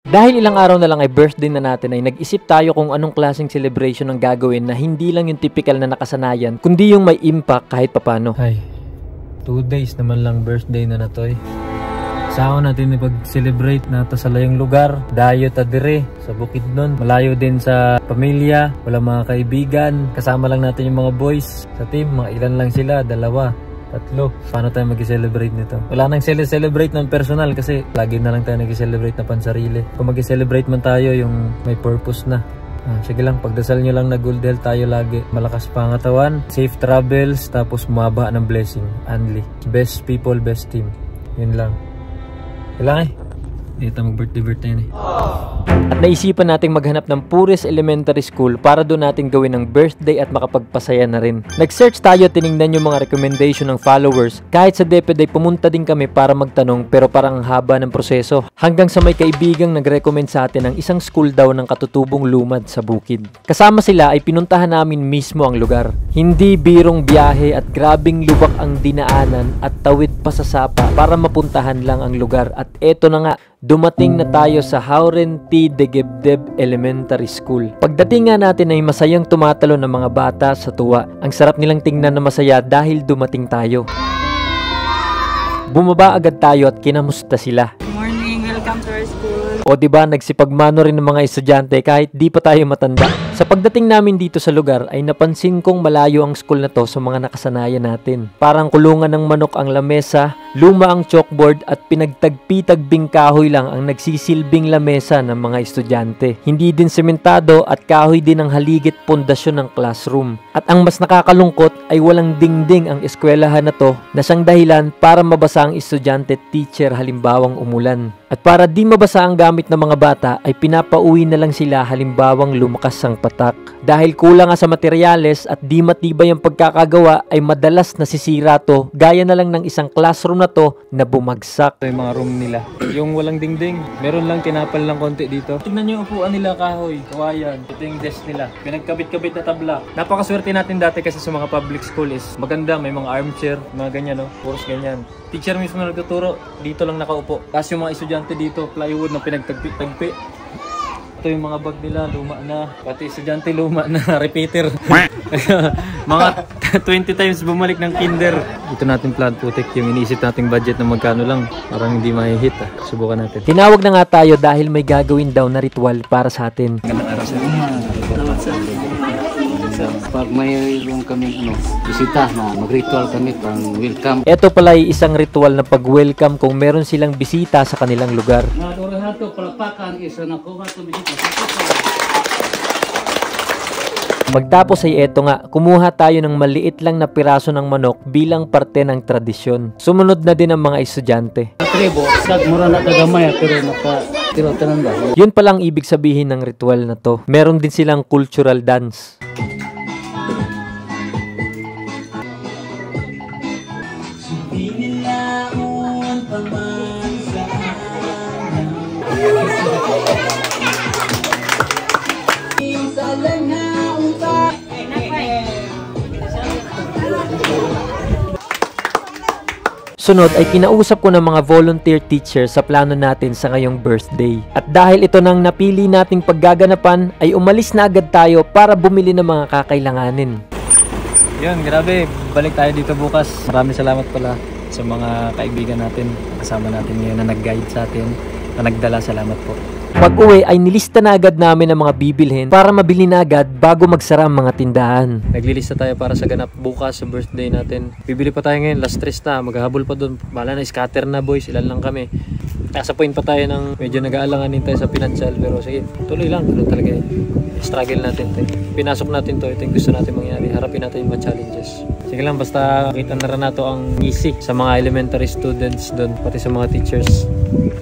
Dahil ilang araw na lang ay birthday na natin ay nag-isip tayo kung anong klaseng celebration ang gagawin na hindi lang yung typical na nakasanayan kundi yung may impact kahit papano. Ay, 2 days naman lang birthday na natoy. Saan natin ipag-celebrate na to sa layong lugar. Dayo ta dire sa Bukidnon. Malayo din sa pamilya, wala mga kaibigan. Kasama lang natin yung mga boys sa team. Mga ilan lang sila, 2, 3. Paano tayo mag-celebrate nito? Wala nang celebrate ng personal kasi lagi na lang tayo nag-celebrate na pansarili. Kung mag-celebrate man tayo yung may purpose na. Sige lang, pagdasal nyo lang na good health tayo lagi. Malakas pangatawan, safe travels, tapos maba ng blessing. Only. Best people, best team. Yun lang. Kailangan dito mag-birthday na At naisipan nating maghanap ng Puris Elementary School para doon natin gawin ng birthday at makapagpasaya na rin. Nag-search tayo, tinignan yung mga recommendation ng followers. Kahit sa DepEd ay pumunta din kami para magtanong pero parang ang haba ng proseso. Hanggang sa may kaibigang nag-recommend sa atin ng isang school daw ng katutubong lumad sa bukid. Kasama sila ay pinuntahan namin mismo ang lugar. Hindi birong biyahe at grabing lubak ang dinaanan at tawid pa sa sapa para mapuntahan lang ang lugar. At eto na nga, dumating na tayo sa Hauren T. Degebdeb Elementary School. Pagdating nga natin ay masayang tumatalo ng mga bata sa tuwa. Ang sarap nilang tingnan na masaya dahil dumating tayo. Bumaba agad tayo at kinamusta sila. Good morning, welcome to our school. O diba, nagsipagmano rin ng mga estudyante kahit di pa tayo matanda. Sa pagdating namin dito sa lugar ay napansin kong malayo ang school na to sa mga nakasanayan natin. Parang kulungan ng manok ang lamesa, luma ang chalkboard at pinagtagpi-tagbing kahoy lang ang nagsisilbing lamesa ng mga estudyante. Hindi din sementado at kahoy din ang haligit pundasyon ng classroom. At ang mas nakakalungkot ay walang dingding ang eskwelahan na to na siyang dahilan para mabasa ang estudyante at teacher halimbawang umulan. At para di mabasa ang gamit ng mga bata ay pinapauwi na lang sila halimbawang lumakas ang patak. Dahil kulang nga sa materyales at di matibay ang pagkakagawa ay madalas nasisira to gaya na lang ng isang classroom na to na bumagsak. Ito yung mga room nila. Yung walang dingding, meron lang tinapal lang konti dito. Tingnan nyo yung upuan nila kahoy, kawayan. Ito yung desk nila. Pinagkabit-kabit na tabla. Napakaswerte natin dati kasi sa mga public school is maganda, may mga armchair, mga ganyan no, puros ganyan. Teacher mismo na nagtuturo, dito lang nakaupo. Tapos yung mga estudyante dito, plywood na pinagtagpi-tagpi. Ito yung mga bag nila, luma na. Pati estudyante luma na, repeater. Mga 20 times bumalik ng kinder. Ito natin plan putik, yung iniisip nating budget na magkano lang. Parang hindi mahihit. Subukan natin. Tinawag na nga tayo dahil may gagawin daw na ritual para sa atin. Pag mayroon kami bisita na mag-ritual kami pang welcome. Ito pala ay isang ritual na pag-welcome kung meron silang bisita sa kanilang lugar. Magtapos ay eto nga, kumuha tayo ng maliit lang na piraso ng manok bilang parte ng tradisyon. Sumunod na din ang mga estudyante. Yun palang ibig sabihin ng ritual na to. Meron din silang cultural dance. Sunod ay kinausap ko ng mga volunteer teachers sa plano natin sa ngayong birthday. At dahil ito nang napili nating paggaganapan, ay umalis na agad tayo para bumili ng mga kakailanganin. Yun, grabe. Balik tayo dito bukas. Maraming salamat pala sa mga kaibigan natin. Kasama natin ngayon na nag-guide sa atin, na nagdala. Salamat po. Pag-uwi ay nilista na agad namin ang mga bibilhin para mabili na agad bago magsara ang mga tindahan. Naglilista tayo para sa ganap bukas sa birthday natin. Bibili pa tayo ngayon, last 3 na, maghahabol pa doon. Bala na, scatter na boys, ilan lang kami. Nasa point pa tayo ng medyo nag-aalanganin tayo sa financial, pero sige, tuloy lang. Ano talaga struggle natin to. Pinasok natin to, ito yung gusto natin mangyari. Harapin natin yung mga challenges. Sige lang, basta kita na rin nato ang ngisi sa mga elementary students doon, pati sa mga teachers.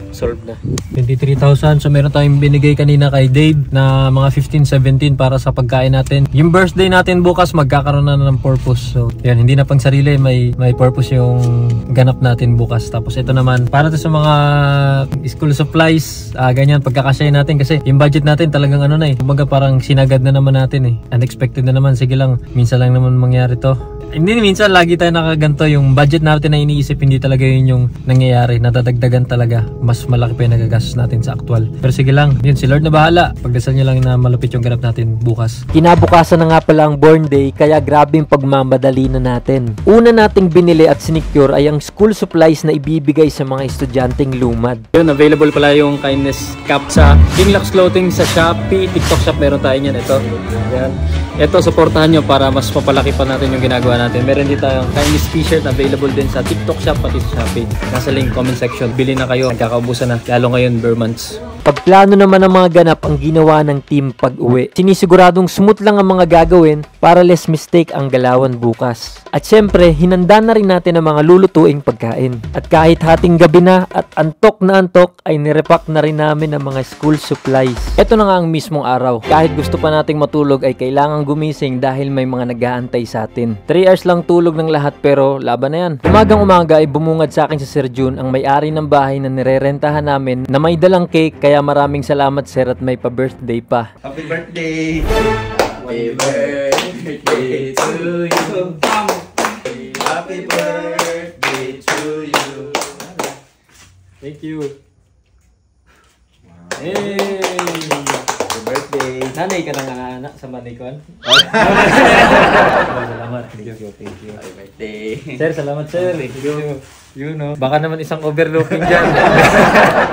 Solved na. 23,000. So meron tayong binigay kanina kay Dave na mga 15-17 para sa pagkain natin. Yung birthday natin bukas magkakaroon na ng purpose. So yan, hindi na pang sarili, may purpose yung ganap natin bukas. Tapos ito naman para to sa mga school supplies, ganyan pagkakasya natin kasi yung budget natin talagang ano na kumbaga parang sinagad na naman natin unexpected na naman. Sige lang, minsan lang naman mangyari to. Hindi minsan, lagi tayo nakaganto. Yung budget natin na iniisip, hindi talaga yun yung nangyayari. Natadagdagan talaga. talaga mas malaki pa yung nagagastos natin sa aktual. Pero sige lang, yun, si Lord na bahala. Pagdasal nyo lang na malupit yung ganap natin bukas. Kinabukasan na nga pala ang born day, kaya grabe yung pagmamadali na natin. Una nating binili at sinecure ay ang school supplies na ibibigay sa mga estudyanteng lumad. Yun, available pala yung Kindness Cap sa Kinglocks Clothing sa Shopee, TikTok Shop, meron tayo yan. Ito, yan. Ito, supportahan nyo para mas papalaki pa natin yung ginagawa natin. Meron din tayong Kindness t-shirt available din sa TikTok Shop pati sa Shopee. Nasa link, comment section. Bili na kayo. Nagkakaubusan na. Lalo ngayon, bare months. Pagplano naman ng mga ganap ang ginawa ng team pag-uwi. Sinisiguradong smooth lang ang mga gagawin para less mistake ang galawan bukas. At syempre, hinanda na rin natin ang mga lulutuing pagkain. At kahit hating gabi na at antok na antok, ay nirepack na rin namin ang mga school supplies. Ito na nga ang mismong araw. Kahit gusto pa nating matulog ay kailangan gumising dahil may mga nag-aantay sa atin. 3 hours lang tulog ng lahat pero laban na yan. Umagang-umaga ay bumungad sa akin si Sir Jun, ang may-ari ng bahay na nirerentahan namin, na may dalang cake. Kaya maraming salamat sir at may pa-birthday pa. Happy birthday! Happy birthday to you! Happy birthday to you! Thank you. Hey! Happy birthday! Nanay ka na nga anak sa manikon? Salamat. Thank you. Happy birthday! Sir, salamat sir. Thank you. You know. Baka naman isang overlooking dyan.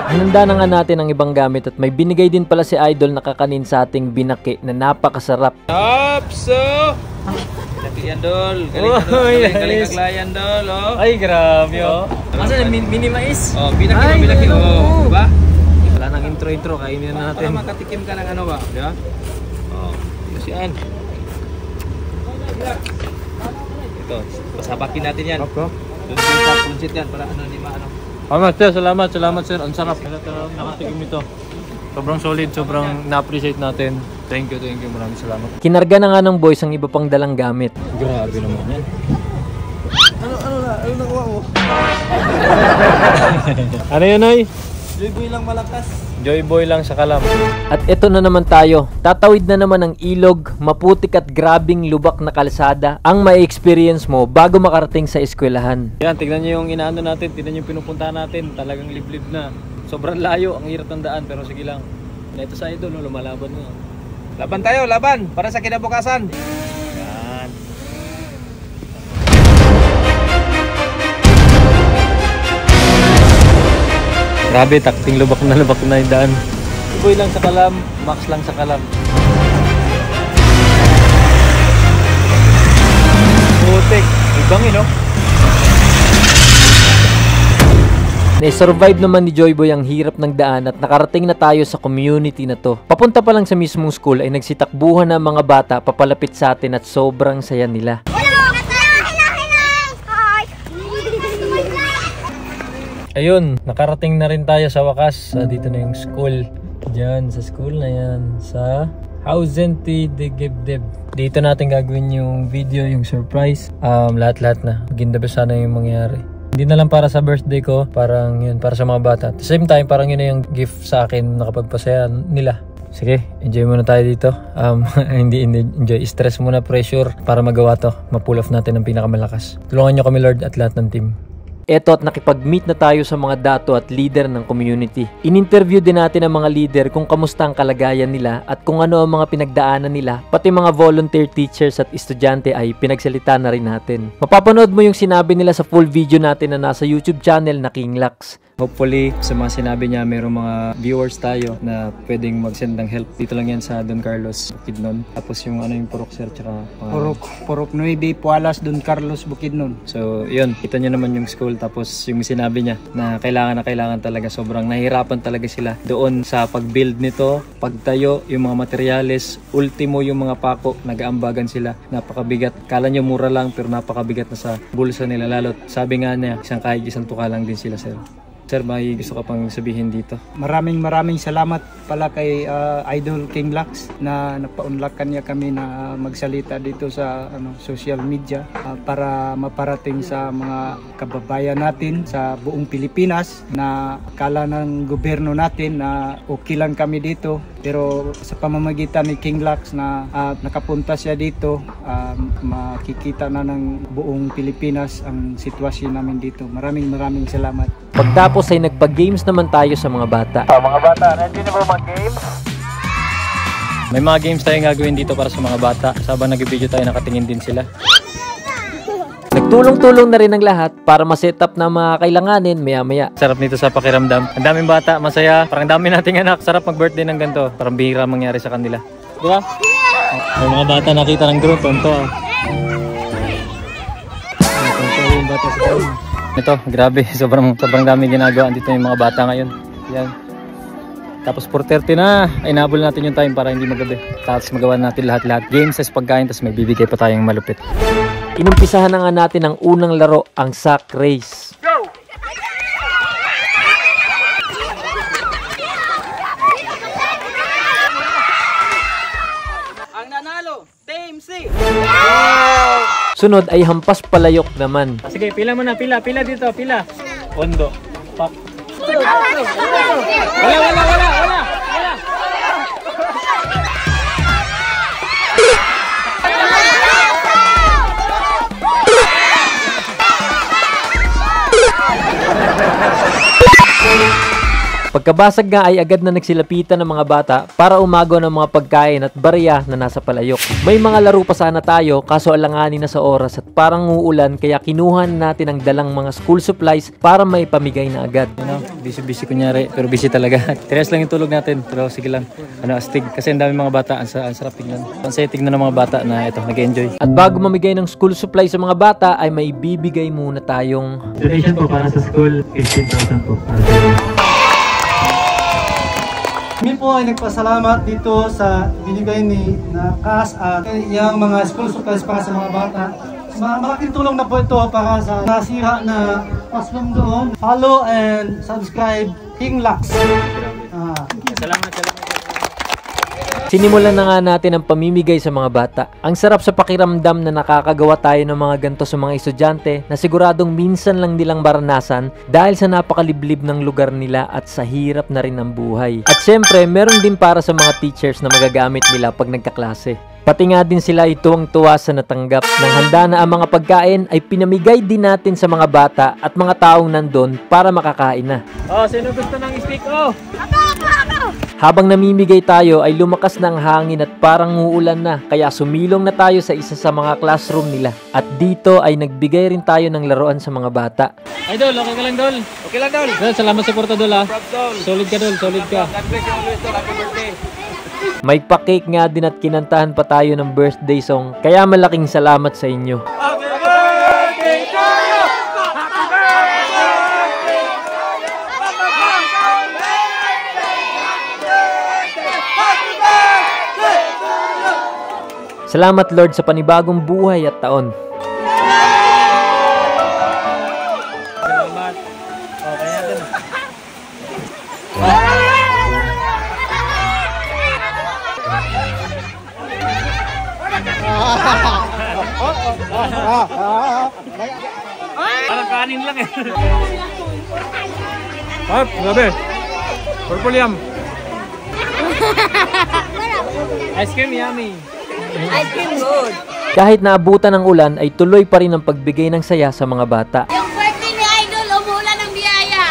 Hinanda na nga natin ang ibang gamit at may binigay din pala si Idol na kakanin sa ating binaki na napakasarap. Apso! Galing Dol. Galing kaglayan Dol, oh. Ay, grabe oh. Masa mini mais? Oh, binaki oh, diba? Wala nang intro, kainin na natin. Para makatikim ka ng ano ba, di ba? Oh, yun yan. Ito, pasabakin natin yan. Okay. Doon sa punsit yan para ano, di maano. Salamat sir. Ang sarap. Nakatikim ito. Sobrang solid, sobrang na-appreciate natin. Thank you. Maraming salamat. Kinarga na nga ng boys ang iba pang dalang gamit. Grabe naman yan. Ano nakuha mo? Ano yun, Noy? Joyboy lang malakas. Joyboy lang sa kalam. At ito na naman tayo. Tatawid na naman ang ilog, maputik at grabing lubak na kalsada ang ma-experience mo bago makarating sa eskwelahan. Yan, tignan nyo yung inaano natin, tignan nyo yung pinupuntahan natin. Talagang liblib na. Sobrang layo, ang hirap ng daan, pero sige lang. Ito sa idol, lumalaban mo. Laban tayo, laban! Para sa kinabukasan! Yan. Grabe, takting lubak na yung daan. Iboy lang sa kalam, max lang sa kalam. Putik, ibangin no? Na-survive naman ni Joyboy ang hirap ng daan at nakarating na tayo sa community na to. Papunta pa lang sa mismong school ay nagsitakbuhan ng mga bata papalapit sa atin at sobrang saya nila. Ayun, nakarating na rin tayo sa wakas. Dito na yung school. Diyan, sa school na yan. Sa Hausenti de Gebdeb. Dito natin gagawin yung video, yung surprise. Lahat-lahat na. Gindabi sana yung mangyari. Hindi na lang para sa birthday ko, parang yun, para sa mga bata. At the same time, parang yun na yung gift sa akin na kapagpasaya nila. Sige, enjoy muna tayo dito. Hindi enjoy, stress muna, pressure para magawa to. Ma-pull off natin ang pinakamalakas. Tulungan nyo kami Lord at lahat ng team. Eto at nakipag-meet na tayo sa mga dato at leader ng community. In-interview din natin ang mga leader kung kamusta ang kalagayan nila at kung ano ang mga pinagdaanan nila. Pati mga volunteer teachers at estudyante ay pinagsalita na rin natin. Mapapanood mo yung sinabi nila sa full video natin na nasa YouTube channel na Kinglocks. Hopefully, sa mga sinabi niya, mayroong mga viewers tayo na pwedeng mag-send ng help. Dito lang yan sa Don Carlos, Bukidnon. Tapos yung ano yung Purok Sir, tsaka Purok 9, Pualas, Don Carlos, Bukidnon. So, yun. Kita nyo naman yung school. Tapos yung sinabi niya na kailangan talaga. Sobrang nahihirapan talaga sila doon sa pag-build nito, pagtayo, yung mga materyales, ultimo yung mga pako, nag-aambagan sila. Napakabigat. Kala nyo mura lang pero napakabigat na sa bulsa nila. Lalo, sabi nga niya, isang tuka lang din sila, sir. Sir, may gusto ka pang sabihin dito? Maraming salamat pala kay Idol Kinglocks na napaunlakan niya kami na magsalita dito sa social media para maparating sa mga kababayan natin sa buong Pilipinas na akala ng gobyerno natin na okay lang kami dito, pero sa pamamagitan ni Kinglocks na nakapunta siya dito, makikita na ng buong Pilipinas ang sitwasyon namin dito. Maraming salamat. Pagtapos ay nagpa-games naman tayo sa mga bata. Mga bata, ready na ba mag-games? May mga games tayong gagawin dito para sa mga bata. Sabang nag-video tayo, nakatingin din sila. Nagtulong-tulong na rin ang lahat para ma-set up na mga kailanganin maya-maya. Sarap nito sa pakiramdam. Ang daming bata, masaya. Parang dami nating anak. Sarap mag-birthday ng ganito. Parang bihira mangyari sa kanila. Di ba? May mga bata nakita ng drone, tonto. Tonto yung bata sa drone. Ito, grabe. Sobrang dami ginagawa dito yung mga bata ngayon. Yan. Tapos 4:30 na, ay nabol natin yung time para hindi magabi. Tapos magawa natin lahat-lahat. Games, as pagkain, tapos may bibigay pa tayong malupit. Inumpisahan na nga natin ang unang laro, ang sack race. Go! Ang nanalo, Team C! Sunod ay hampas palayok naman. Sige, pila mo na, pila dito, pila. Ondo. Pak. Wala. Pagkabasag nga ay agad na nagsilapitan ng mga bata para umagaw ng mga pagkain at barya na nasa palayok. May mga laro pa sana tayo kaso alanganin na sa oras at parang uulan kaya kinuhan natin ang dalang mga school supplies para may pamigay na agad. Busy kunyari pero busy talaga. Tres lang yung tulog natin pero sige lang. Astig kasi ang dami mga bata, ang sarap tingnan. Pansay tingnan ng mga bata na ito nag-enjoy. At bago mamigay ng school supplies sa mga bata ay may bibigay muna tayong Donation po para sa school, 15,000 po. Kami po ay nagpasalamat dito sa binigay ni Kas at yung mga school supplies para sa mga bata. Malaking tulong na po ito para sa nasira na classroom doon. Follow and subscribe King Lux. Salamat. Sinimulan na nga natin ang pamimigay sa mga bata. Ang sarap sa pakiramdam na nakakagawa tayo ng mga ganito sa mga estudyante na siguradong minsan lang nilang maranasan dahil sa napakaliblib ng lugar nila at sa hirap na rin ng buhay. At syempre, meron din para sa mga teachers na magagamit nila pag nagkaklase. Pati nga din sila tuwang-tuwa sa natanggap. Nang handa na ang mga pagkain ay pinamigay din natin sa mga bata at mga taong nandun para makakain na. Sino gusto ng steak? Ako! Habang namimigay tayo ay lumakas na ang hangin at parang uulan na kaya sumilong na tayo sa isa sa mga classroom nila. At dito ay nagbigay rin tayo ng laruan sa mga bata. Ay Dol, okay ka lang Dol? Okay lang Dol. Salamat sa porta Dol ha. Solid ka Dol, solid ka. God bless you always Dol, happy birthday. May pa-cake nga din at kinantahan pa tayo ng birthday song kaya malaking salamat sa inyo. Happy birthday to you! Salamat Lord sa panibagong buhay at taon. Salamat. Okay na din. Parang kanin lang eh. Grabe. Purple yum. Ice cream yummy. Ice cream good. Kahit naabutan ng ulan ay tuloy pa rin ang pagbigay ng saya sa mga bata. Yung birthday ni Idol, umulan ng biyaya.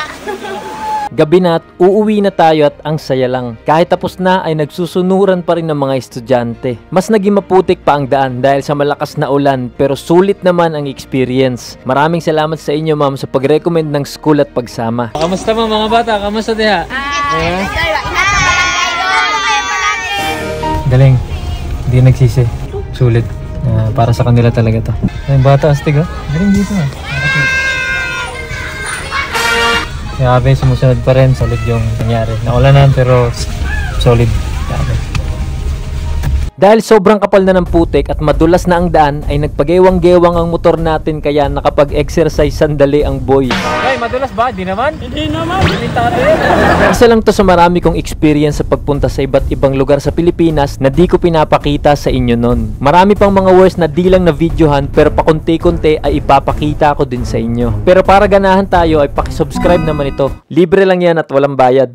Gabi na at uuwi na tayo at ang saya lang. Kahit tapos na ay nagsusunuran pa rin ng mga estudyante. Mas naging maputik pa ang daan dahil sa malakas na ulan pero sulit naman ang experience. Maraming salamat sa inyo ma'am sa pag-recommend ng school at pagsama. Kamusta mo mga bata? Kamusta diha? Galing. Hindi nagsisi. Sulit. Para sa kanila talaga to. Ay, bata astig ha. Galing dito ha. Grabe, sumusunod pa rin. Solid yung nangyari. Naulanan pero solid. Grabe. Dahil sobrang kapal na ng putik at madulas na ang daan ay nagpagewang-gewang ang motor natin kaya nakapag-exercise sandali ang boy. Hey, madulas ba? Di naman? Hindi naman. Isa lang to sa marami kong experience sa pagpunta sa iba't ibang lugar sa Pilipinas na di ko pinapakita sa inyo nun. Marami pang mga words na di lang na videohan pero pakunti-kunti ay ipapakita ko din sa inyo. Pero para ganahan tayo ay pakisubscribe naman ito. Libre lang yan at walang bayad.